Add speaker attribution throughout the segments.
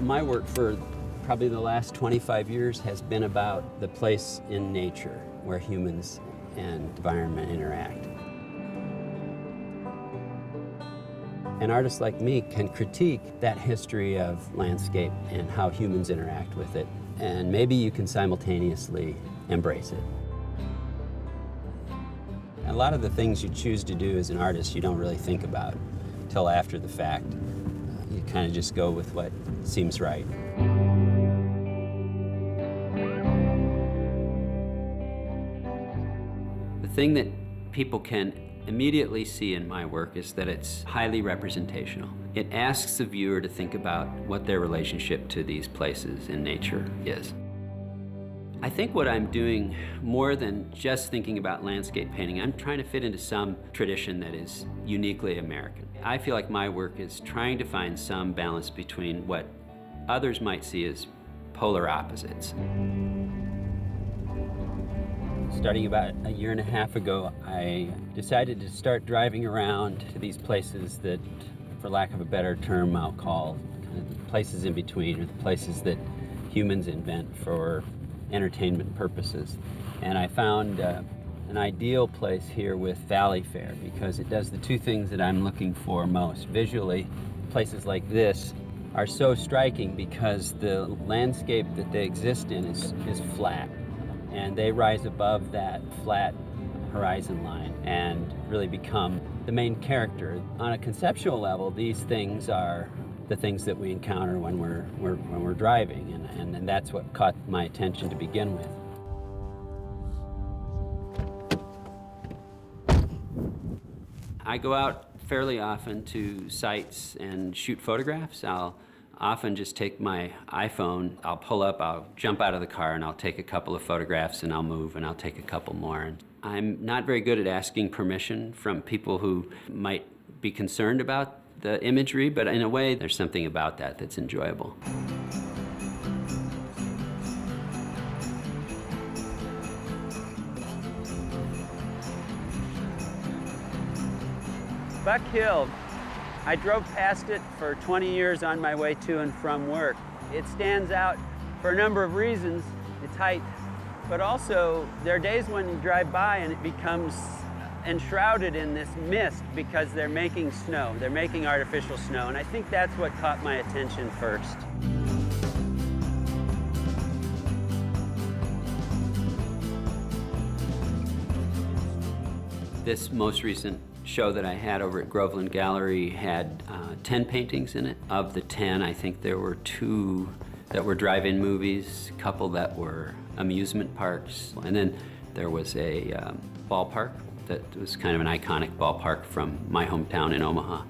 Speaker 1: My work for probably the last 25 years has been about the place in nature where humans and environment interact. An artist like me can critique that history of landscape and how humans interact with it, and maybe you can simultaneously embrace it. A lot of the things you choose to do as an artist you don't really think about till after the fact. You kind of just go with what seems right. The thing that people can immediately see in my work is that it's highly representational. It asks the viewer to think about what their relationship to these places in nature is. I think what I'm doing, more than just thinking about landscape painting, I'm trying to fit into some tradition that is uniquely American. I feel like my work is trying to find some balance between what others might see as polar opposites. Starting about a year and a half ago, I decided to start driving around to these places that, for lack of a better term, I'll call kind of the places in between, or the places that humans invent for entertainment purposes. And I found an ideal place here with Valley Fair because it does the two things that I'm looking for most. Visually, places like this are so striking because the landscape that they exist in is flat, and they rise above that flat horizon line and really become the main character. On a conceptual level, these things are the things that we encounter when we're driving, and that's what caught my attention to begin with. I go out fairly often to sites and shoot photographs. I'll often just take my iPhone, I'll pull up, I'll jump out of the car, and I'll take a couple of photographs, and I'll move, and I'll take a couple more. And I'm not very good at asking permission from people who might be concerned about the imagery, but in a way, there's something about that that's enjoyable. Buck Hill, I drove past it for 20 years on my way to and from work. It stands out for a number of reasons. Its height, but also there are days when you drive by and it becomes enshrouded in this mist because they're making snow. They're making artificial snow, and I think that's what caught my attention first. This most recent show that I had over at Groveland Gallery had 10 paintings in it. Of the 10, I think there were 2 that were drive-in movies, a couple that were amusement parks, and then there was a ballpark that was kind of an iconic ballpark from my hometown in Omaha,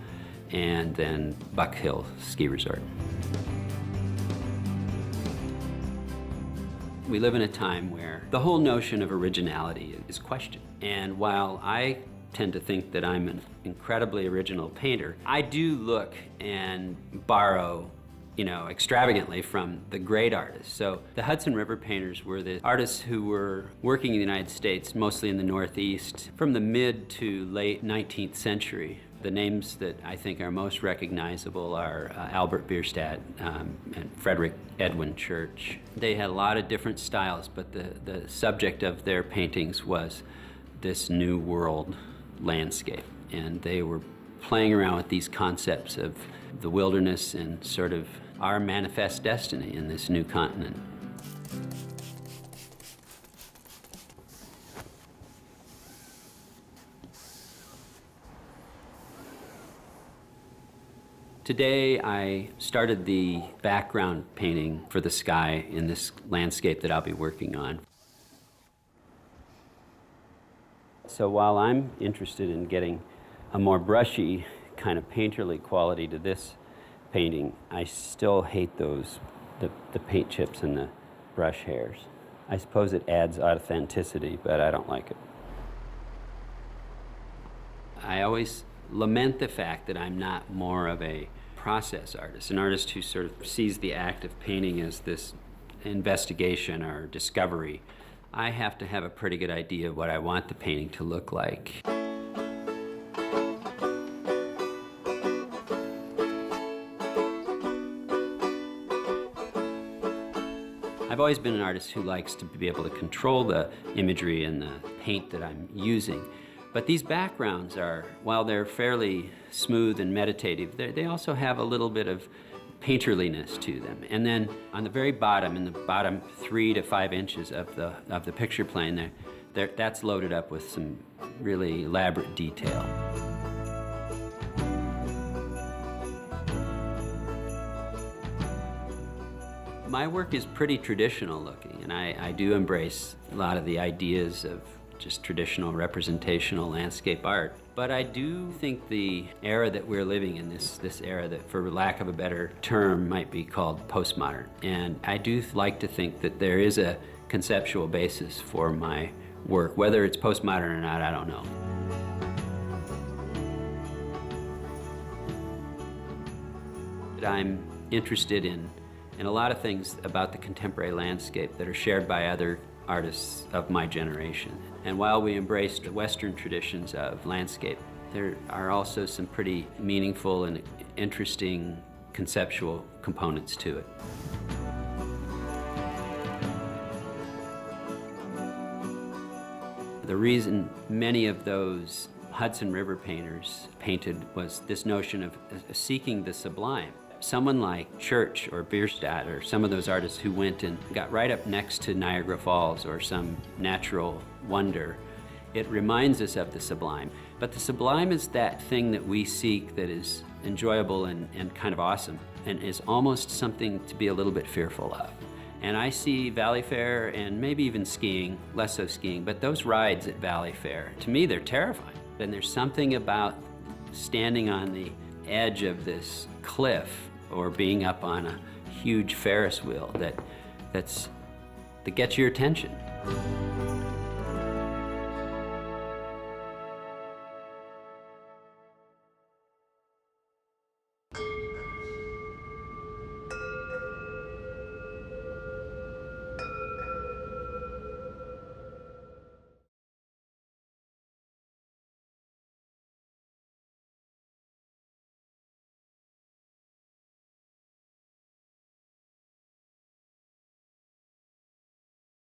Speaker 1: and then Buck Hill Ski Resort. We live in a time where the whole notion of originality is questioned. And while I tend to think that I'm an incredibly original painter, I do look and borrow extravagantly from the great artists. So the Hudson River painters were the artists who were working in the United States, mostly in the Northeast, from the mid to late 19th century. The names that I think are most recognizable are Albert Bierstadt and Frederick Edwin Church. They had a lot of different styles, but the subject of their paintings was this new world landscape. And they were playing around with these concepts of the wilderness and sort of our manifest destiny in this new continent. Today I started the background painting for the sky in this landscape that I'll be working on. So while I'm interested in getting a more brushy kind of painterly quality to this painting, I still hate the paint chips and the brush hairs. I suppose it adds authenticity, but I don't like it. I always lament the fact that I'm not more of a process artist, an artist who sort of sees the act of painting as this investigation or discovery. I have to have a pretty good idea of what I want the painting to look like. I've always been an artist who likes to be able to control the imagery and the paint that I'm using. But these backgrounds are, while they're fairly smooth and meditative, they also have a little bit of painterliness to them. And then on the very bottom, in the bottom 3 to 5 inches of the picture plane, that's loaded up with some really elaborate detail. My work is pretty traditional looking, and I do embrace a lot of the ideas of just traditional representational landscape art. But I do think the era that we're living in, this era that, for lack of a better term, might be called postmodern. And I do like to think that there is a conceptual basis for my work. Whether it's postmodern or not, I don't know. I'm interested in a lot of things about the contemporary landscape that are shared by other artists of my generation. And while we embrace the Western traditions of landscape, there are also some pretty meaningful and interesting conceptual components to it. The reason many of those Hudson River painters painted was this notion of seeking the sublime. Someone like Church or Bierstadt or some of those artists who went and got right up next to Niagara Falls or some natural wonder, it reminds us of the sublime. But the sublime is that thing that we seek that is enjoyable and kind of awesome, and is almost something to be a little bit fearful of. And I see Valley Fair and maybe even skiing, less so skiing, but those rides at Valley Fair, to me they're terrifying. And there's something about standing on the edge of this cliff or being up on a huge Ferris wheel that gets your attention.